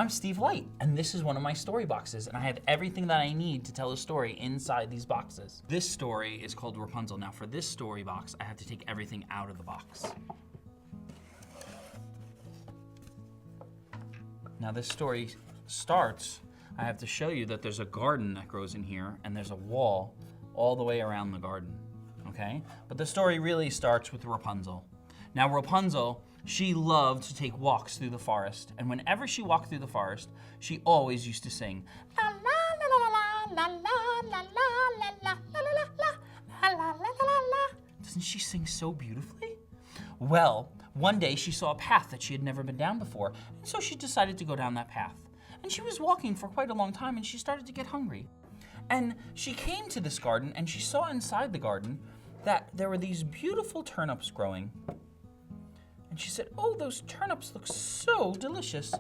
I'm Steve White, and this is one of my story boxes, and I have everything that I need to tell a story inside these boxes. This story is called Rapunzel. Now for this story box, I have to take everything out of the box. Now this story starts, I have to show you that there's a garden that grows in here, and there's a wall all the way around the garden, okay? But the story really starts with Rapunzel. Now Rapunzel, she loved to take walks through the forest, and whenever she walked through the forest, she always used to sing, la la la la la la la la la la la la la la. Doesn't she sing so beautifully? Well, one day she saw a path that she had never been down before, and so she decided to go down that path. And she was walking for quite a long time, and she started to get hungry. And she came to this garden, and she saw inside the garden that there were these beautiful turnips growing. And she said, oh, those turnips look so delicious.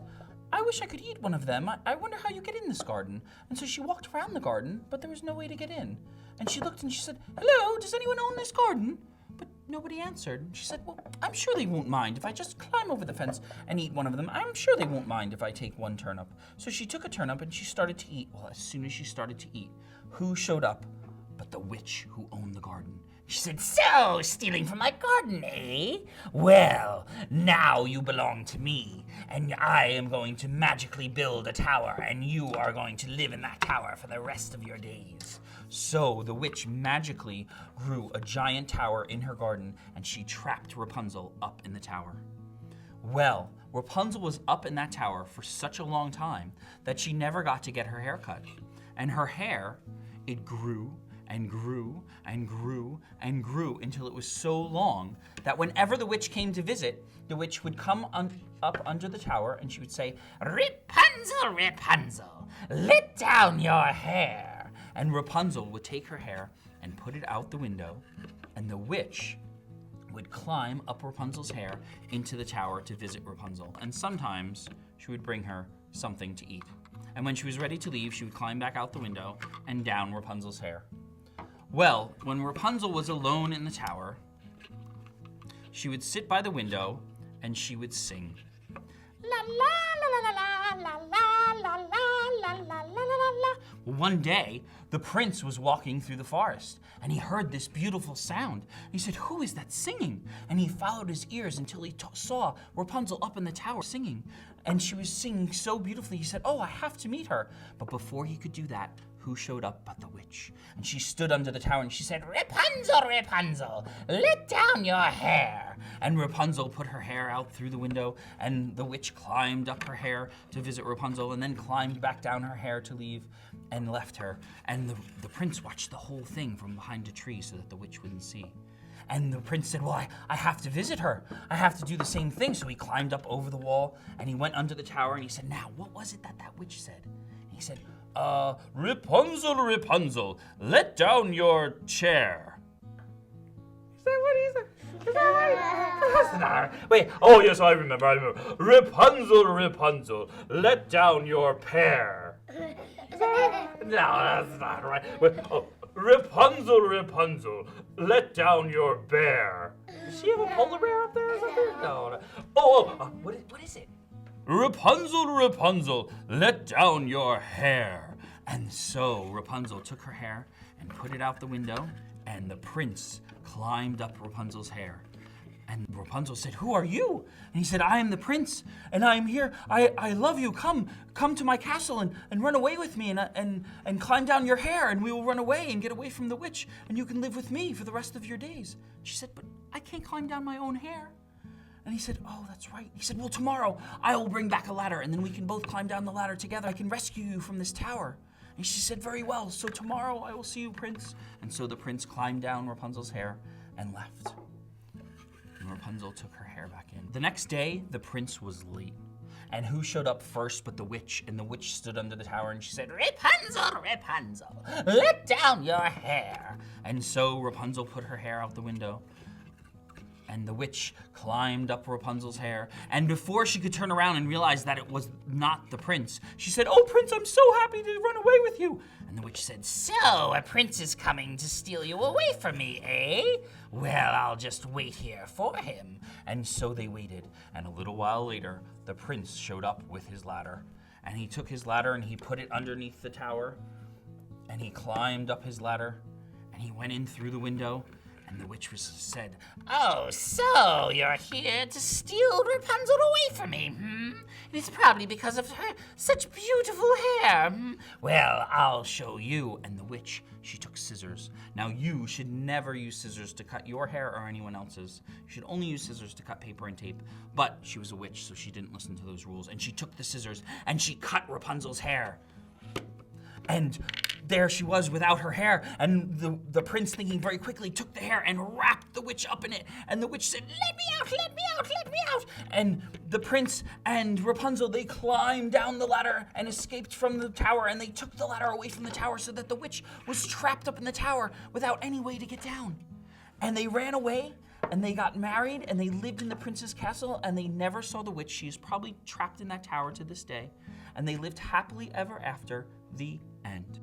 I wish I could eat one of them. I wonder how you get in this garden. And so she walked around the garden, but there was no way to get in. And she looked and she said, hello, does anyone own this garden? But nobody answered. She said, well, I'm sure they won't mind if I just climb over the fence and eat one of them. I'm sure they won't mind if I take one turnip. So she took a turnip and she started to eat. Well, as soon as she started to eat, who showed up but the witch who owned the garden? She said, so, stealing from my garden, eh? Well, now you belong to me, and I am going to magically build a tower, and you are going to live in that tower for the rest of your days. So the witch magically grew a giant tower in her garden, and she trapped Rapunzel up in the tower. Well, Rapunzel was up in that tower for such a long time that she never got to get her hair cut. And her hair, it grew and grew and grew and grew until it was so long that whenever the witch came to visit, the witch would come up under the tower and she would say, Rapunzel, Rapunzel, let down your hair. And Rapunzel would take her hair and put it out the window, and the witch would climb up Rapunzel's hair into the tower to visit Rapunzel. And sometimes she would bring her something to eat. And when she was ready to leave, she would climb back out the window and down Rapunzel's hair. Well, when Rapunzel was alone in the tower, she would sit by the window and she would sing. La la la la la la la la la la la la. One day, the prince was walking through the forest and he heard this beautiful sound. He said, who is that singing? And he followed his ears until he saw Rapunzel up in the tower singing. And she was singing so beautifully, he said, oh, I have to meet her. But before he could do that, who showed up but the witch? And she stood under the tower and she said, Rapunzel, Rapunzel, let down your hair. And Rapunzel put her hair out through the window, and the witch climbed up her hair to visit Rapunzel and then climbed back down her hair to leave and left her. And the prince watched the whole thing from behind a tree so that the witch wouldn't see. And the prince said, well, I have to visit her. I have to do the same thing. So he climbed up over the wall and he went under the tower and he said, now, what was it that witch said? And he said, Rapunzel, Rapunzel, let down your chair. Is that what he said? Is that right? That's not. Wait, oh yes, I remember. Rapunzel, Rapunzel, let down your pear. Is that right? No, that's not right. Wait, oh, Rapunzel, Rapunzel, let down your bear. Does she have a polar bear up there or something? No. What is it? Rapunzel, Rapunzel, let down your hair. And so Rapunzel took her hair and put it out the window, and the prince climbed up Rapunzel's hair. And Rapunzel said, who are you? And he said, I am the prince, and I am here. I love you. Come to my castle and run away with me and climb down your hair, and we will run away and get away from the witch, and you can live with me for the rest of your days. She said, but I can't climb down my own hair. And he said, oh, that's right. He said, well, tomorrow I will bring back a ladder, and then we can both climb down the ladder together. I can rescue you from this tower. And she said, very well, so tomorrow I will see you, prince. And so the prince climbed down Rapunzel's hair and left. And Rapunzel took her hair back in. The next day, the prince was late. And who showed up first but the witch? And the witch stood under the tower and she said, Rapunzel, Rapunzel, let down your hair. And so Rapunzel put her hair out the window. And the witch climbed up Rapunzel's hair. And before she could turn around and realize that it was not the prince, she said, oh, prince, I'm so happy to run away with you. And the witch said, so, a prince is coming to steal you away from me, eh? Well, I'll just wait here for him. And so they waited. And a little while later, the prince showed up with his ladder. And he took his ladder and he put it underneath the tower. And he climbed up his ladder and he went in through the window. And the witch said, "Oh, so you're here to steal Rapunzel away from me, It is probably because of her such beautiful hair, Well, I'll show you. And the witch, she took scissors. Now you should never use scissors to cut your hair or anyone else's. You should only use scissors to cut paper and tape. But she was a witch, so she didn't listen to those rules. And she took the scissors and she cut Rapunzel's hair. And there she was without her hair, and the prince, thinking very quickly, took the hair and wrapped the witch up in it. And the witch said, "Let me out, let me out, let me out." And the prince and Rapunzel, they climbed down the ladder and escaped from the tower, and they took the ladder away from the tower so that the witch was trapped up in the tower without any way to get down. And they ran away, and they got married, and they lived in the prince's castle, and they never saw the witch. She is probably trapped in that tower to this day. And they lived happily ever after. The end.